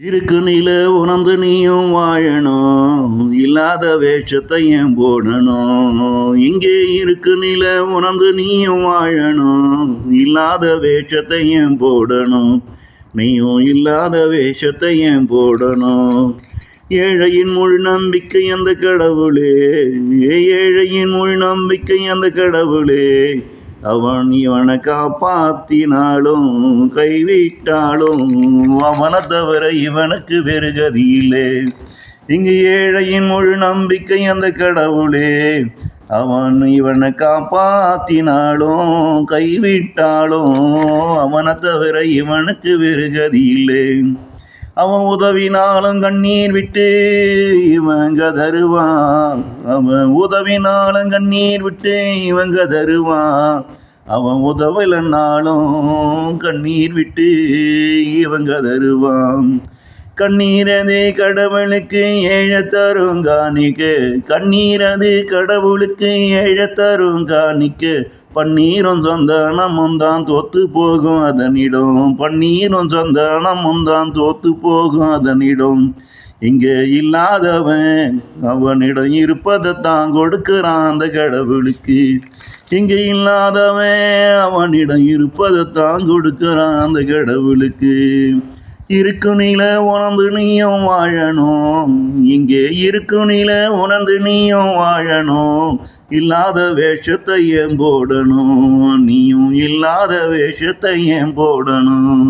இருக்கு நில உணர்ந்து நீயும் வாழணும், இல்லாத வேஷத்தை ஏன் போடணும். இங்கே இருக்கு நில உணர்ந்து நீயும் வாழணும், இல்லாத வேஷத்தை ஏன் போடணும். நீயும் இல்லாத வேஷத்தை ஏன் போடணும். ஏழையின் முழு நம்பிக்கை அந்த கடவுளே, ஏழையின் முழு நம்பிக்கை அந்த கடவுளே. அவன் இவனை காப்பாத்தினாலும் கைவிட்டாலும் அவனை தவிர இவனுக்கு வேறு கதியில்லை. இங்கு ஏழையின் முழு நம்பிக்கை அந்த கடவுளே. அவன் இவனை காப்பாத்தினாலும் கைவிட்டாலும் அவனை தவிர இவனுக்கு வேறு கதியில்லை. அவன் உதவினாலும் கண்ணீர் விட்டு இவன் கதறுவான். அவன் உதவினாலும் கண்ணீர் விட்டு இவன் கதறுவான். அவன் உதவலனாலும் கண்ணீர் விட்டு இவன் கதறுவான். கண்ணீரது கடவுளுக்கு ஏழத்தரும் காணிக்க, கண்ணீரது கடவுளுக்கு ஏழத்தரும் காணிக்க. பன்னீரும் சந்தானமும் தான் தோத்து போகும் அதனிடம், பன்னீரும் சந்தானமும் தான் தோத்து போகும் அதனிடம். இங்கே இல்லாதவன் அவனிடம் இருப்பதைத்தான் கொடுக்கிறான் அந்த கடவுளுக்கு. இங்கே இல்லாதவன் அவனிடம் இருப்பதைத்தான் கொடுக்கிறான் அந்த கடவுளுக்கு. இருக்கு நில உணர்ந்து நீயும் வாழணும், இங்கே இருக்கு நில உணர்ந்து நீயும் வாழணும். இல்லாத வேஷத்தை ஏன் போடணும், நீயும் இல்லாத வேஷத்தை ஏன் போடணும்.